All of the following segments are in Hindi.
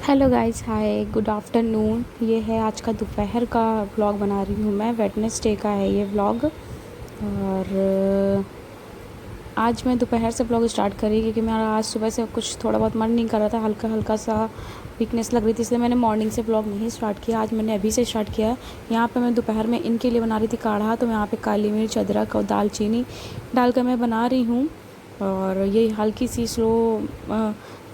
हेलो गाइस, हाय, गुड आफ्टरनून। ये है आज का दोपहर का व्लॉग बना रही हूँ मैं। वेडनेसडे का है ये व्लॉग। और आज मैं दोपहर से व्लॉग स्टार्ट करी क्योंकि मेरा आज सुबह से कुछ थोड़ा बहुत मन नहीं कर रहा था, हल्का हल्का सा वीकनेस लग रही थी, इसलिए मैंने मॉर्निंग से व्लॉग नहीं स्टार्ट किया। आज मैंने अभी से स्टार्ट किया है। यहाँ पे मैं दोपहर में इनके लिए बना रही थी काढ़ा, तो मैं यहाँ पे काली मिर्च, अदरक और दालचीनी डालकर मैं बना रही हूँ। और ये हल्की सी स्लो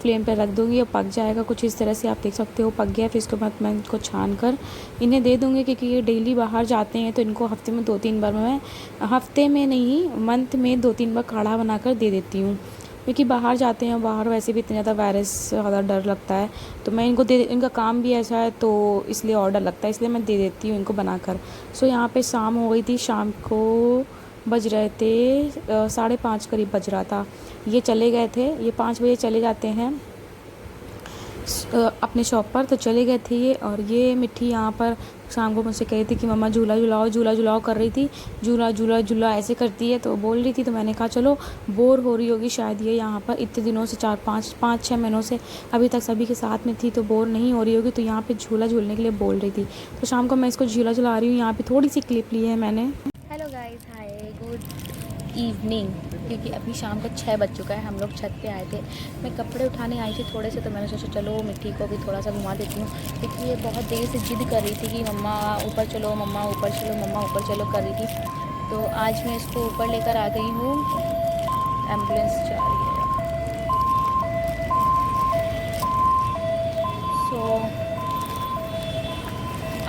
फ्लेम पे रख दूँगी और पक जाएगा कुछ इस तरह से। आप देख सकते हो पक गया। फिर इसके बाद मैं इनको छान कर इन्हें दे दूँगी, क्योंकि ये डेली बाहर जाते हैं, तो इनको हफ्ते में 2-3 बार मैं, हफ्ते में नहीं मंथ में 2-3 बार काढ़ा बनाकर दे देती हूँ। क्योंकि बाहर जाते हैं, बाहर वैसे भी इतना ज़्यादा वायरस से ज़्यादा डर लगता है, तो मैं इनको दे, इनका काम भी ऐसा है तो इसलिए और डर लगता है, इसलिए मैं दे देती हूँ इनको बनाकर। सो यहाँ पे शाम हो गई थी। शाम को बज रहे थे 5:30 करीब बज रहा था। ये चले गए थे, ये 5 बजे चले जाते हैं अपने शॉप पर, तो चले गए थे ये। और ये मिट्टी यहाँ पर शाम को मुझसे कह रही थी कि मम्मा झूला झूलाओ, झूला झूलाओ कर रही थी। झूला झूला झूला ऐसे करती है, तो बोल रही थी, तो मैंने कहा चलो बोर हो रही होगी शायद ये यहाँ पर इतने दिनों से, 4-5-5-6 महीनों से अभी तक सभी के साथ में थी, तो बोर नहीं हो रही होगी, तो यहाँ पे झूला झूलने के लिए बोल रही थी। तो शाम को मैं इसको झूला झुला रही हूँ। यहाँ पे थोड़ी सी क्लिप ली है मैंने। हेलो गाइस, हाय, गुड इवनिंग। क्योंकि अभी शाम को 6 बज चुका है। हम लोग छत पे आए थे, मैं कपड़े उठाने आई थी थोड़े से, तो मैंने सोचा चलो मिट्टी को भी थोड़ा सा घुमा देती हूँ। क्योंकि ये बहुत देर से जिद कर रही थी कि मम्मा ऊपर चलो, मम्मा ऊपर चलो, मम्मा ऊपर चलो कर रही थी। तो आज मैं इसको ऊपर लेकर आ गई हूँ। एम्बुलेंस जा रही है। सो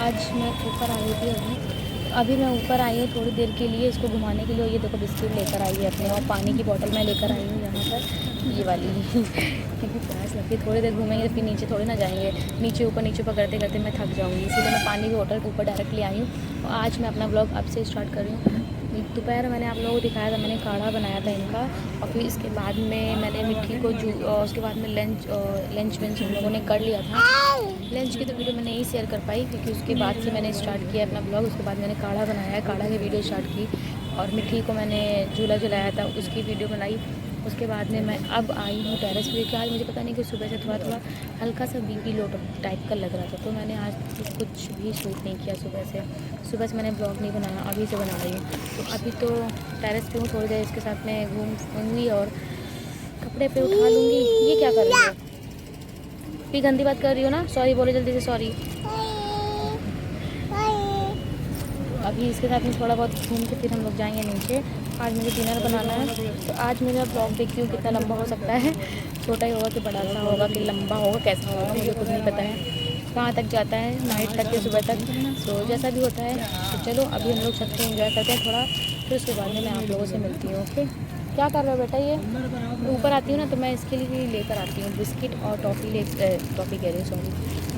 आज मैं ऊपर आई थी। अभी मैं ऊपर आई हूँ थोड़ी देर के लिए इसको घुमाने के लिए। ये देखो बिस्किट लेकर आई है अपने, और पानी की बोतल मैं लेकर आई हूँ यहाँ पर, ये वाली क्योंकि प्यास लगती है। थोड़ी देर घूमेंगे तो फिर नीचे थोड़ी ना जाएंगे, नीचे ऊपर करते करते मैं थक जाऊँगी, इसीलिए मैं पानी की बोतल ऊपर डायरेक्ट ले आई हूँ। और आज मैं अपना ब्लॉग अब से स्टार्ट कर रही हूँ। दोपहर मैंने आप लोगों को दिखाया था, मैंने काढ़ा बनाया था इनका। और फिर इसके बाद में मैंने मिट्टी को उसके बाद में लंच वेंच हम लोगों ने कर लिया था। लंच की तो वीडियो मैं नहीं शेयर कर पाई, क्योंकि उसके बाद से मैंने स्टार्ट किया अपना ब्लॉग। उसके बाद मैंने काढ़ा बनाया है, काढ़ा की वीडियो स्टार्ट की, और मिट्टी को मैंने झूला झुलाया था उसकी वीडियो बनाई। उसके बाद में मैं अब आई हूँ टेरेस पे, क्योंकि आज मुझे पता नहीं कि सुबह से थोड़ा थोड़ा हल्का सा बीपी लो टाइप का लग रहा था, तो मैंने आज कुछ भी शूट नहीं किया सुबह से मैंने ब्लॉग नहीं बनाया, अभी से बना रही हूँ। तो अभी तो टेरेस पे हूँ, थोड़ी देर इसके साथ में घूमूंगी और कपड़े पे उठा लूँगी। ये क्या कर रही हो? भी गंदी बात कर रही हो ना, सॉरी बोले जल्दी से, सॉरी। अभी इसके साथ में थोड़ा बहुत घूम के फिर हम लोग जाएंगे नीचे। आज मुझे डिनर बनाना है, तो आज मेरा ब्लॉग देखती हूँ कितना लंबा हो सकता है। छोटा ही होगा कि बड़ा सा होगा कि लंबा होगा, कैसा होगा मुझे कुछ नहीं पता है। कहाँ तक जाता है, नाइट तक या सुबह तक, तो जैसा भी होता है। तो चलो अभी हम लोग छत पे एंजॉय करते हैं थोड़ा, फिर उसके बाद में मैं आप लोगों से मिलती हूँ। ओके, क्या कर रहे हो बेटा? ये ऊपर आती हूँ ना, तो मैं इसके लिए लेकर आती हूँ बिस्किट और टॉफ़ी कह रही हूँ, सॉरी,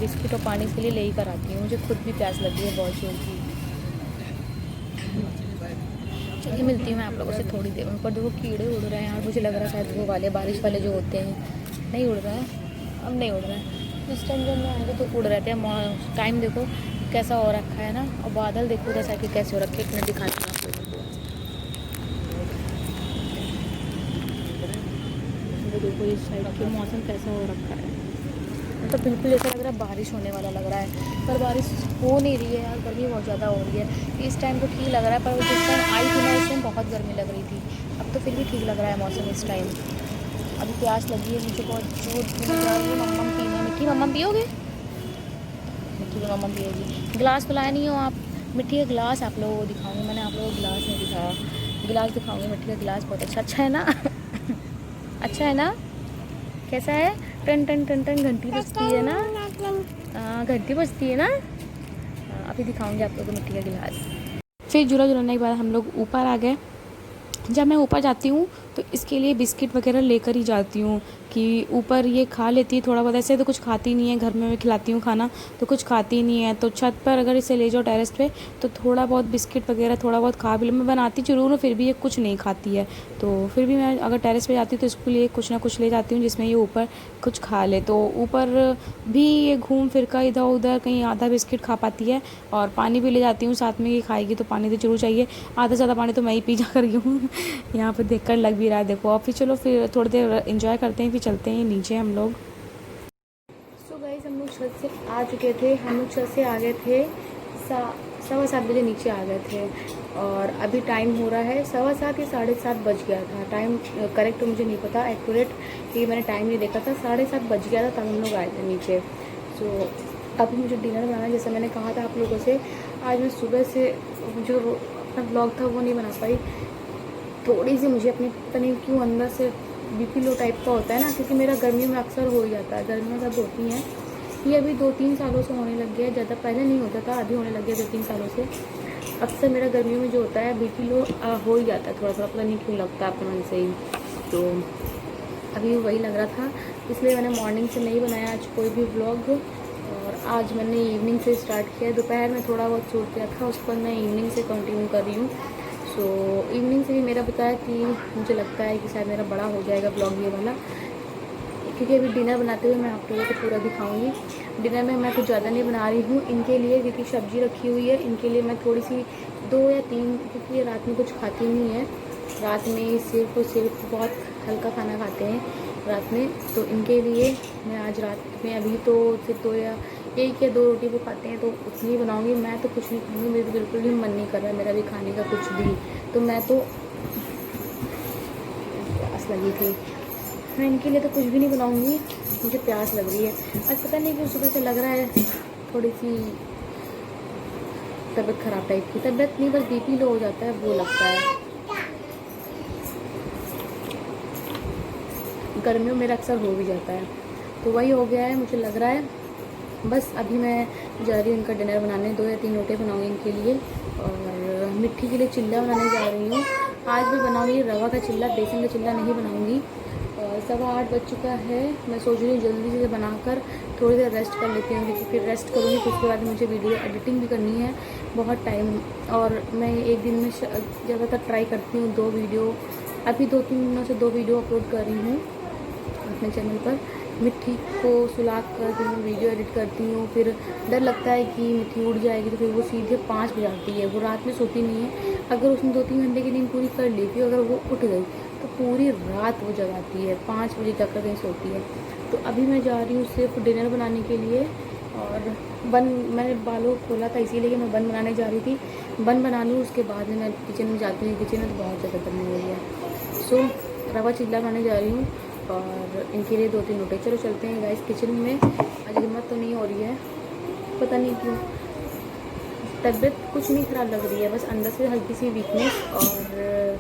बिस्किट और पानी इसके लिए ले कर आती हूँ। मुझे खुद भी प्यास लगी है बहुत जोर की। चलिए मिलती हूँ मैं आप लोगों से थोड़ी देर। ऊपर देखो कीड़े उड़ रहे हैं यार, मुझे लग रहा है शायद वो वाले बारिश वाले जो होते हैं। नहीं उड़ रहा है, अब नहीं उड़ रहा है। इस टाइम जब मैं आएंगे तो उड़ रहे थे। टाइम देखो कैसा हो रखा है ना, और बादल देखो उधर साइड कैसे हो रखे हैं, इतने दिखाती हूँ आप लोगों को। देखो इस साइड के मौसम कैसा हो रखा है, मतलब बिल्कुल ऐसा लग रहा है बारिश होने वाला लग रहा है, पर बारिश हो नहीं रही है यार। गर्मी बहुत ज़्यादा हो रही है। इस टाइम तो ठीक लग रहा है, पर जिस टाइम आई थी ना उस टाइम बहुत गर्मी लग रही थी। अब तो फिर भी ठीक लग रहा है मौसम इस टाइम। अभी प्यास लगी है, मुझे बहुत जोर पीने जा रही है। मम्मा पीना, मिट्टी मम्मा पियोगे? मिट्टी की मम्मा पिएगी। गिलास तो लाया नहीं हो आप? मिट्टी का गिलास आप लोगों को दिखाऊंगी, मैंने आप लोगों को गिलास नहीं दिखाया। गिलास दिखाऊंगी, मिट्टी का गिलास बहुत अच्छा है ना अच्छा है ना? कैसा है? टन टन टन टन घंटी बजती है ना? घंटी बजती है ना? अभी दिखाऊंगी आप लोगों को मिट्टी का गिलास। फिर झूला झुलाने के बाद हम लोग ऊपर आ गए। जब मैं ऊपर जाती हूँ तो इसके लिए बिस्किट वगैरह लेकर ही जाती हूँ कि ऊपर ये खा लेती है थोड़ा बहुत। ऐसे तो कुछ खाती नहीं है, घर में मैं खिलाती हूँ खाना तो कुछ खाती नहीं है। तो छत पर अगर इसे ले जाओ टेरेस पे तो थोड़ा बहुत बिस्किट वगैरह थोड़ा बहुत खा भी लो। मैं बनाती ज़रूर हूँ, फिर भी ये कुछ नहीं खाती है। तो फिर भी मैं अगर टेरेस पे जाती हूँ तो इसके लिए कुछ ना कुछ ले जाती हूँ जिसमें ये ऊपर कुछ खा ले। तो ऊपर भी ये घूम फिर कर इधर उधर कहीं आधा बिस्किट खा पाती है, और पानी भी ले जाती हूँ साथ में। ये खाएगी तो पानी तो जरूर चाहिए, आधा से ज़्यादा पानी तो मैं ही पी जा कर रही हूँ यहाँ पे देखकर लग भी रहा है देखो। अब फिर चलो फिर थोड़ी देर एंजॉय करते हैं, फिर चलते हैं नीचे हम लोग। सो गाइस हम लोग छत से आ चुके थे, हम लोग छत से आ गए थे 7:15 बजे नीचे आ गए थे और अभी टाइम हो रहा है 7:15 या 7:30 बज गया था। टाइम करेक्ट तो मुझे नहीं पता एक्यूरेट, कि मैंने टाइम नहीं देखा था। 7:30 बज गया था तब हम लोग आए थे नीचे। सो अभी मुझे डिनर बनाना है, जैसे मैंने कहा था आप लोगों से। आज मैं सुबह से जो अपना ब्लॉग था वो नहीं बना पाई, थोड़ी सी मुझे अपनी पता नहीं क्यों अंदर से बीपी लो टाइप का होता है ना, क्योंकि मेरा गर्मियों में अक्सर हो ही जाता है। गर्मियाँ जब होती हैं, ये अभी 2-3 सालों से होने लग गया है, ज़्यादा पहले नहीं होता था, अभी होने लग गया 2-3 सालों से। अक्सर मेरा गर्मियों में जो होता है बीपी लो हो ही जाता है, थोड़ा थोड़ा, पता नहीं क्यों लगता है अपने मन से ही। तो अभी वही लग रहा था, इसलिए मैंने मॉर्निंग से नहीं बनाया आज कोई भी व्लॉग, और आज मैंने इवनिंग से स्टार्ट किया। दोपहर में थोड़ा बहुत छूट गया था, उसके बाद मैं इवनिंग से कंटिन्यू कर रही हूँ। सो इवनिंग से भी मेरा बताया कि मुझे लगता है कि शायद मेरा बड़ा हो जाएगा ब्लॉग ये वाला, क्योंकि अभी डिनर बनाते हुए मैं आप लोगों को पूरा दिखाऊंगी। डिनर में मैं कुछ ज़्यादा नहीं बना रही हूँ इनके लिए, क्योंकि सब्ज़ी रखी हुई है इनके लिए। मैं थोड़ी सी 2 या 3, क्योंकि ये रात में कुछ खाती नहीं है, रात में सिर्फ और सिर्फ बहुत हल्का खाना खाते हैं रात में। तो इनके लिए मैं आज रात में अभी तो सिर्फ 2 या 1 या 2 रोटी वो खाते हैं, तो उतनी ही बनाऊँगी। मैं तो कुछ नहीं खाऊँगी, मेरे बिल्कुल भी मन नहीं कर रहा है मेरा भी खाने का कुछ भी। तो मैं तो प्यास लगी थी, मैं इनके लिए तो कुछ भी नहीं बनाऊँगी, मुझे प्यास लग रही है। आज पता नहीं क्यों सुबह से लग रहा है थोड़ी सी तबीयत ख़राब टाइप की। तबीयत नहीं, बस बीपी लो हो जाता है वो लगता है। गर्मियों में अक्सर हो भी जाता है, तो वही हो गया है मुझे लग रहा है। बस अभी मैं जा रही हूँ इनका डिनर बनाने, 2 या 3 रोटी बनाऊँगी इनके लिए, और मिट्टी के लिए चिल्ला बनाने जा रही हूँ। आज मैं बनाऊँगी रवा का चिल्ला, बेसन का चिल्ला नहीं बनाऊँगी। और 7:15 बज चुका है, मैं सोच रही हूँ जल्दी से बनाकर थोड़ी देर रेस्ट कर लेती हूँ, क्योंकि फिर रेस्ट करूँगी तो उसके बाद मुझे वीडियो एडिटिंग भी करनी है बहुत टाइम। और मैं एक दिन में ज़्यादातर ट्राई करती हूँ 2 वीडियो, अभी 2-3 दिनों से 2 वीडियो अपलोड कर रही हूँ अपने चैनल पर। मिट्टी को सुला कर फिर मैं वीडियो एडिट करती हूँ, फिर डर लगता है कि मिट्टी उड़ जाएगी, तो फिर वो सीधे 5 बजाती है। वो रात में सोती नहीं है, अगर उसने 2-3 घंटे की नींद पूरी कर ली थी, अगर वो उठ गई तो पूरी रात वो जगाती है, 5 बजे तक कहीं सोती है। तो अभी मैं जा रही हूँ सिर्फ डिनर बनाने के लिए, और मैंने बालों खोला था इसीलिए कि मैं बन बनाने जा रही थी। बन बना लूँ उसके बाद में मैं किचन में जाती हूँ, किचन में तो बहुत ज़्यादा गर्मी हो रही है। सो रवा चिल्ला बनाने जा रही हूँ और इनके लिए 2-3 रोटी। चलो चलते हैं गाइस किचन में। आज हिम्मत तो नहीं हो रही है, पता नहीं क्यों, तबीयत कुछ नहीं ख़राब लग रही है, बस अंदर से हल्की सी वीकनेस। और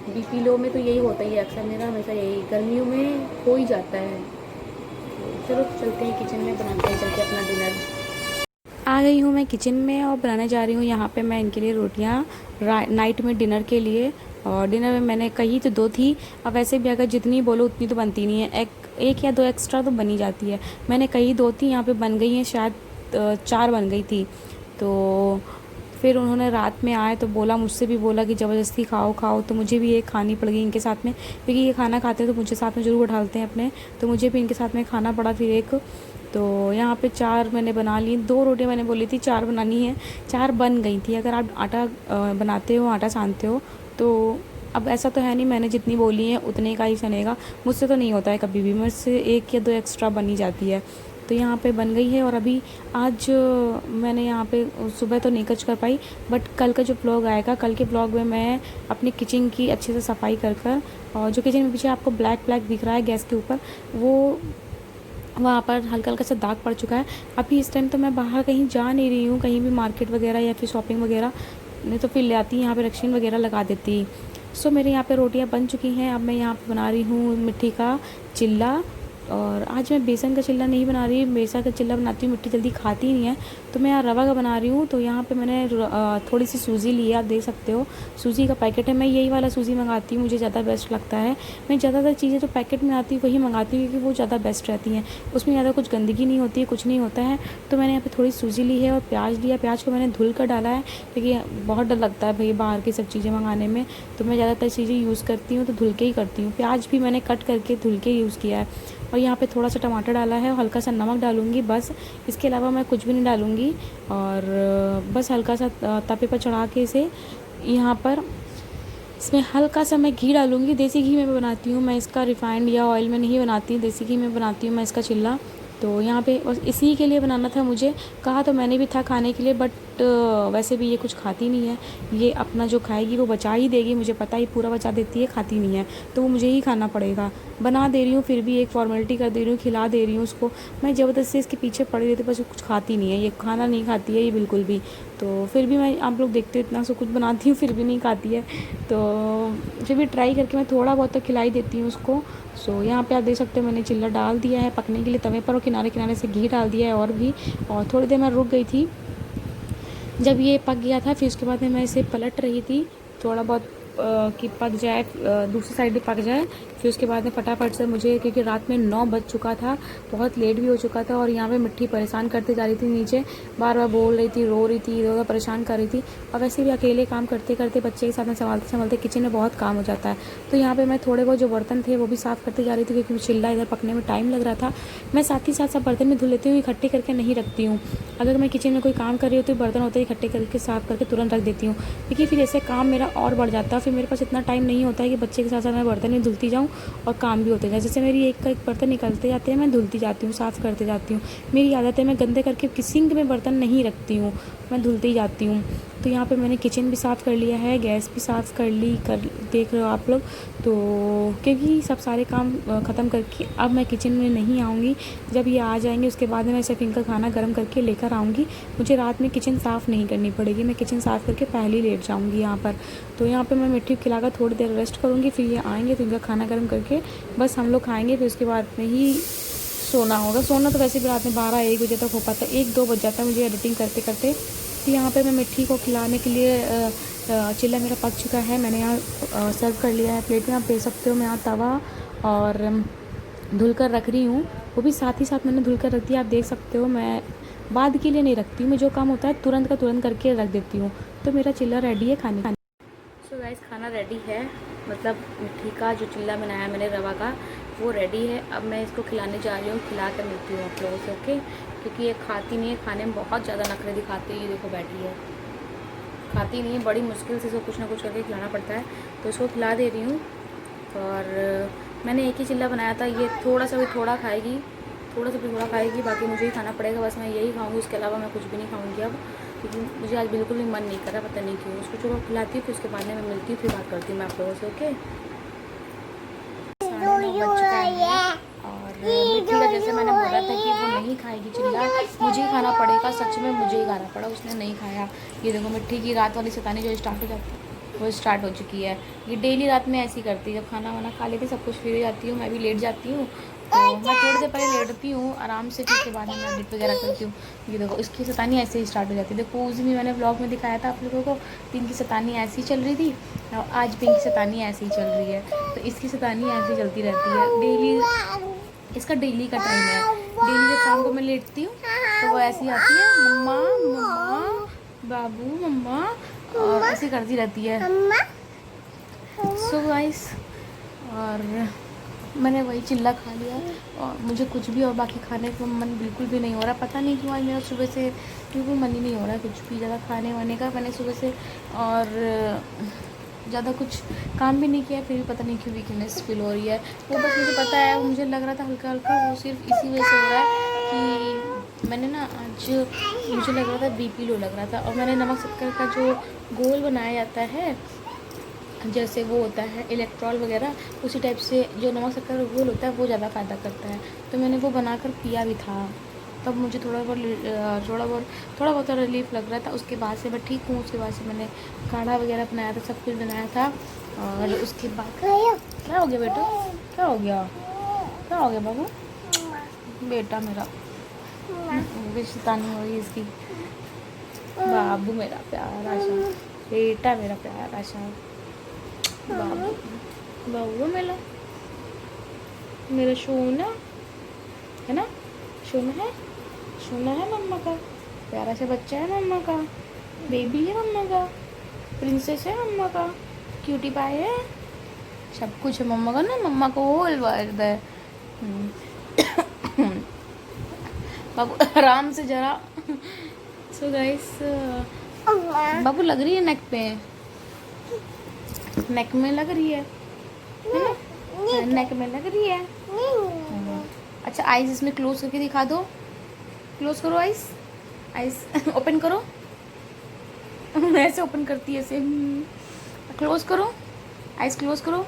बीपी लो में तो यही होता ही है अक्सर, मेरा हमेशा यही गर्मियों में हो ही जाता है। चलो चलते हैं किचन में, बनाते हैं चल के अपना डिनर। आ गई हूँ मैं किचन में और बनाने जा रही हूँ यहाँ पे मैं इनके लिए रोटियाँ नाइट में डिनर के लिए। और डिनर में मैंने कही तो 2 थी, अब वैसे भी अगर जितनी बोलो उतनी तो बनती नहीं है, एक या 2 एक्स्ट्रा तो बनी जाती है। मैंने कही 2 थी, यहाँ पे बन गई हैं शायद 4 बन गई थी। तो फिर उन्होंने रात में आए तो बोला, मुझसे भी बोला कि ज़बरदस्ती खाओ खाओ, तो मुझे भी एक खानी पड़ गई इनके साथ में, क्योंकि ये खाना खाते हैं तो मुझे साथ में ज़रूर बैठाते हैं अपने, तो मुझे भी इनके साथ में खाना पड़ा फिर एक। तो यहाँ पे 4 मैंने बना ली, 2 रोटियाँ मैंने बोली थी 4 बनानी है, 4 बन गई थी। अगर आप आटा बनाते हो, आटा सानते हो, तो अब ऐसा तो है नहीं मैंने जितनी बोली है उतने का ही सनेगा, मुझसे तो नहीं होता है कभी भी, मुझसे 1 या 2 एक्स्ट्रा बनी जाती है। तो यहाँ पे बन गई है। और अभी आज मैंने यहाँ पे सुबह तो नहीं कच कर पाई, बट कल का जो व्लॉग आएगा, कल के व्लॉग में मैं अपनी किचन की अच्छे से सफाई कर और जो किचन में पीछे आपको ब्लैक ब्लैक दिख रहा है गैस के ऊपर, वो वहाँ पर हल्का हल्का सा दाग पड़ चुका है। अभी इस टाइम तो मैं बाहर कहीं जा नहीं रही हूँ, कहीं भी मार्केट वगैरह या फिर शॉपिंग वगैरह, नहीं तो फिर ले आती यहाँ पे रक्षिन वगैरह लगा देती। सो मेरे यहाँ पे रोटियाँ बन चुकी हैं। अब मैं यहाँ पे बना रही हूँ मिट्टी का चिल्ला, और आज मैं बेसन का चिल्ला नहीं बना रही, बेसन का चिल्ला बनाती हूँ, मिट्टी जल्दी खाती नहीं है, तो मैं यहाँ रवा का बना रही हूँ। तो यहाँ पे मैंने थोड़ी सी सूजी ली है, आप देख सकते हो सूजी का पैकेट है। मैं यही वाला सूजी मंगाती हूँ, मुझे ज़्यादा बेस्ट लगता है। मैं ज़्यादातर चीज़ें जो पैकेट में आती हूँ वही मंगाती हूँ, क्योंकि वो ज़्यादा बेस्ट रहती हैं, उसमें ज़्यादा कुछ गंदगी नहीं होती है, कुछ नहीं होता है। तो मैंने यहाँ पर थोड़ी सूजी ली है और प्याज लिया, प्याज को मैंने धुल कर डाला है, क्योंकि बहुत डर लगता है भाई बाहर की सब चीज़ें मंगाने में, तो मैं ज़्यादातर चीज़ें यूज़ करती हूँ तो धुल के ही करती हूँ। प्याज भी मैंने कट करके धुल के यूज़ किया है। और यहाँ पे थोड़ा सा टमाटर डाला है और हल्का सा नमक डालूँगी बस, इसके अलावा मैं कुछ भी नहीं डालूँगी। और बस हल्का सा तवे पर चढ़ा के इसे यहाँ पर इसमें हल्का सा मैं घी डालूँगी। देसी घी में बनाती हूँ मैं इसका, रिफाइंड या ऑयल में नहीं बनाती, देसी घी में बनाती हूँ मैं इसका चिल्ला। तो यहाँ पे बस इसी के लिए बनाना था मुझे। कहा तो मैंने भी था खाने के लिए, बट वैसे भी ये कुछ खाती नहीं है। ये अपना जो खाएगी वो बचा ही देगी, मुझे पता ही, पूरा बचा देती है, खाती नहीं है। तो वो मुझे ही खाना पड़ेगा। बना दे रही हूँ फिर भी एक फॉर्मेलिटी कर दे रही हूँ, खिला दे रही हूँ उसको। मैं ज़बरदस्ती इसके पीछे पड़ी रहती, बस कुछ खाती नहीं है, ये खाना नहीं खाती है ये बिल्कुल भी। तो फिर भी मैं, आप लोग देखते हो इतना सब कुछ बनाती हूँ फिर भी नहीं खाती है। तो फिर भी ट्राई करके मैं थोड़ा बहुत तो खिला ही देती हूँ उसको। सो यहाँ पे आप देख सकते हो मैंने चिल्ला डाल दिया है पकने के लिए तवे पर, और किनारे किनारे से घी डाल दिया है और भी। और थोड़ी देर मैं रुक गई थी, जब ये पक गया था फिर उसके बाद में मैं इसे पलट रही थी थोड़ा बहुत कि पक जाए, दूसरी साइड भी पक जाए। फिर उसके बाद में फटाफट से मुझे, क्योंकि रात में 9 बज चुका था, बहुत लेट भी हो चुका था, और यहाँ पे मिट्टी परेशान करते जा रही थी नीचे, बार बार बोल रही थी, रो रही थी, इधर उधर परेशान कर रही थी। और वैसे भी अकेले काम करते करते बच्चे के साथ में संभालते संभालते किचन में बहुत काम हो जाता है। तो यहाँ पर मैं थोड़े बहुत जो बर्तन थे वो भी साफ़ करते जा रही थी, क्योंकि चिल्ला इधर पकने में टाइम लग रहा था। मैं साथ ही साथ सब बर्तन में धुल लेती हूँ, इकट्ठे करके नहीं रखती हूँ। अगर मैं किचन में कोई काम कर रही होती हूँ, बर्तन होते ही इकट्ठे करके साफ़ करके तुरंत रख देती हूँ, क्योंकि फिर ऐसे काम मेरा और बढ़ जाता है। फिर मेरे पास इतना टाइम नहीं होता है कि बच्चे के साथ साथ मैं बर्तन भी धुलती जाऊँ और काम भी होते जाए। जैसे मेरी एक का एक बर्तन निकलते जाते हैं, मैं धुलती जाती हूँ, साफ़ करते जाती हूँ। मेरी आदत है, मैं गंदे करके सिंक में बर्तन नहीं रखती हूँ, मैं धुलती जाती हूँ। तो यहाँ पे मैंने किचन भी साफ़ कर लिया है, गैस भी साफ़ कर ली, देख रहे हो आप लोग। तो क्योंकि सब सारे काम ख़त्म करके अब मैं किचन में नहीं आऊँगी। जब ये आ जाएंगे उसके बाद में मैं सिर्फ इनका खाना गर्म करके लेकर आऊँगी। मुझे रात में किचन साफ़ नहीं करनी पड़ेगी, मैं किचन साफ़ करके पहले ही लेट जाऊँगी यहाँ पर। तो यहाँ पर मैं मिट्टी खिलाकर थोड़ी देर रेस्ट करूँगी, फिर ये आएँगे तो इनका खाना गर्म करके बस हम लोग खाएँगे। फिर उसके बाद में ही सोना होगा। सोना तो वैसे भी रात में 12-1 बजे तक हो पाता है, 1-2 बज जाता है मुझे एडिटिंग करते करते। तो यहाँ पे मैं मिट्टी को खिलाने के लिए चिल्ला मेरा पक चुका है, मैंने यहाँ सर्व कर लिया है प्लेट में। आप देख सकते हो मैं यहाँ तवा और धुल कर रख रही हूँ, वो भी साथ ही साथ मैंने धुल कर रख दिया। आप देख सकते हो मैं बाद के लिए नहीं रखती हूँ, मैं जो काम होता है तुरंत का तुरंत करके रख देती हूँ। तो मेरा चिल्ला रेडी है खाने। सो गाइस खाना रेडी है, मतलब मिट्टी का जो चिल्ला बनाया मैंने रवा का वो रेडी है। अब मैं इसको खिलाने जा रही हूँ, खिला कर मिलती हूँ आप लोगों से, ओके। क्योंकि ये खाती नहीं है, खाने में बहुत ज़्यादा नखरे दिखाती है। ये देखो बैठी है, खाती नहीं है, बड़ी मुश्किल से इसको कुछ ना कुछ करके खिलाना पड़ता है। तो इसको खिला दे रही हूँ। और मैंने एक ही चिल्ला बनाया था, ये थोड़ा सा भी थोड़ा खाएगी, थोड़ा सा भी थोड़ा खाएगी, बाकी मुझे ही खाना पड़ेगा। बस मैं यही खाऊँगी, उसके अलावा मैं कुछ भी नहीं खाऊँगी अब, क्योंकि मुझे आज बिल्कुल भी मन नहीं कर रहा, पता नहीं क्यों। उसको जो खिलाती हूँ फिर उसके बाद में मैं मिलती हूँ, फिर बात करती हूँ मैं आप लोगों से, ओके। 9:30 बज चुका है और मिट्टी का जैसे मैंने बोला था कि वो नहीं खाएगी चिल्ला, मुझे ही खाना पड़ेगा। सच में मुझे ही खाना पड़ा, उसने नहीं खाया। ये देखो मिट्टी की रात वाली शैतानी जो स्टार्ट हो जाती है वो स्टार्ट हो चुकी है। ये डेली रात में ऐसी करती है, जब खाना वाना खा लेती सब कुछ फ्री हो जाती हूँ, मैं भी लेट जाती हूँ। तो मैं थोड़ी देर पहले लेटती हूँ आराम से, फिर उसके बाद में मैं एडिट वगैरह करती हूँ। ये देखो इसकी शैतानी ऐसे ही स्टार्ट हो जाती है। देखो उस दिन भी मैंने ब्लॉग में दिखाया था आप लोगों को, पिंक की शैतानी ऐसी चल रही थी, और आज पिंक की शैतानी ऐसी ही चल रही है। तो इसकी शैतानी ऐसी चलती रहती है डेली, इसका डेली का टाइम है। डेली जब शाम को मैं लेटती हूँ तो वो ऐसी आती है, मम्मा मम्मा बाबू मम्मा, और ऐसी करती रहती है। सो गाइस, और मैंने वही चिल्ला खा लिया और मुझे कुछ भी और बाकी खाने का मन बिल्कुल भी नहीं हो रहा। पता नहीं क्यों आज मेरा सुबह से बिल्कुल मन ही नहीं हो रहा है कुछ भी ज़्यादा खाने वाने का। मैंने सुबह से और ज़्यादा कुछ काम भी नहीं किया, फिर भी पता नहीं क्यों वीकनेस फील हो रही है। वो बस मुझे पता है, मुझे लग रहा था हल्का हल्का, वो सिर्फ इसी वजह से हो रहा है कि मैंने ना आज, मुझे लग रहा था बीपी लो लग रहा था। और मैंने नमक शक्कर का जो घोल बनाया जाता है, जैसे वो होता है इलेक्ट्रॉल वगैरह, उसी टाइप से जो नमक शक्कर का घोल होता है वो ज़्यादा फ़ायदा करता है। तो मैंने वो बनाकर पिया भी था, तब मुझे थोड़ा बहुत रिलीफ लग रहा था। उसके बाद से मैं ठीक हूँ। उसके बाद से मैंने काढ़ा वगैरह बनाया था, सब कुछ बनाया था। और उसके बाद क्या हो गया बेटा, क्या हो गया, क्या हो गया बाबू, बेटा मेरा शैतानी हो रही है इसकी। बाबू मेरा प्यारा सा, बेटा मेरा प्यारा सा बाबू, बाबू मेरा सोना है ना, सोना है मम्मा का, प्यारा सा बच्चा है मम्मा का, बेबी है मम्मा का, प्रिंसेस है मम्मा का, क्यूटी पाई है, सब कुछ है मम्मा का ना, मम्मा को होल वर्द है। बाबू आराम से जरा। सो गाइस, बाबू लग रही है नेक पे, नेक में लग रही है ना, नेक में लग रही है। अच्छा आइज़ इसमें क्लोज करके दिखा दो, क्लोज करो आइज़, आइज़ ओपन करो। ऐसे ओपन करती है ऐसे। क्लोज करो, आइज़ क्लोज करो,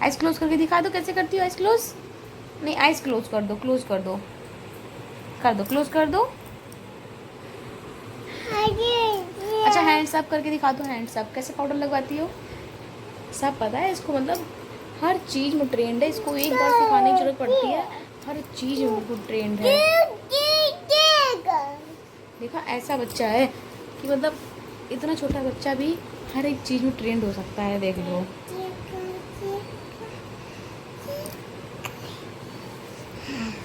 आइज़ क्लोज करके दिखा दो कैसे करती हो आइज़ क्लोज। नहीं आइज़ क्लोज कर दो, क्लोज कर दो, कर दो क्लोज कर दो। अच्छा हैंड्स अप करके दिखा दो, हैंड्स अप कैसे पाउडर लगवाती हो। सब पता है इसको, मतलब हर चीज़ में ट्रेंड है, इसको एक बार सिखाने की जरूरत पड़ती है, हर चीज़ में बिल्कुल ट्रेंड है। देखा ऐसा बच्चा है कि मतलब इतना छोटा बच्चा भी हर एक चीज़ में ट्रेंड हो सकता है, देख लो।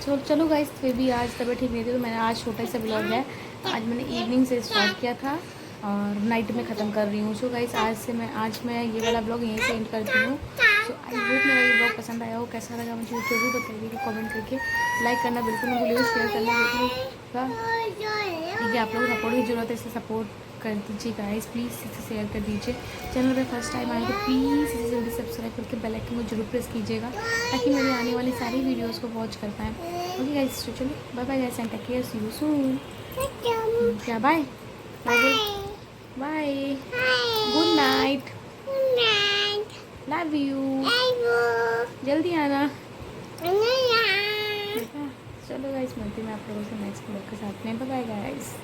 चलो चलो गाइस, फिर भी आज तबीयत ठीक नहीं थी तो मैंने आज छोटा सा ब्लॉग है, आज मैंने इवनिंग से स्टार्ट किया था और नाइट में ख़त्म कर रही हूँ। सो गाइस आज मैं ये वाला ब्लॉग यहीं से एंड करती हूँ। सो आई होप मेरा ये ब्लॉग पसंद आया हो, कैसा लगा मुझे जरूर बताइए कमेंट करके। लाइक करना बिल्कुल ना भूलिए, शेयर करना बिल्कुल। ठीक है, आप लोगों को सपोर्ट की ज़रूरत है, इसे सपोर्ट कर दीजिए गाइस, प्लीज़ इसे शेयर कर दीजिए। चैनल पे फर्स्ट टाइम आए तो प्लीज़ इसे जल्दी सब्सक्राइब करके बेल आइकन को जरूर प्रेस कीजिएगा ताकि मेरी आने वाली सारी वीडियोस को वॉच कर पाएँ। ओके गाइस, तो चलिए bye bye guys and take care, see you soon. क्या bye bye bye, good night, love you, जल्दी आना। चलो गाइस, मिलती मैं आप लोगों से नेक्स्ट ब्लॉग के साथ में। Bye bye guys.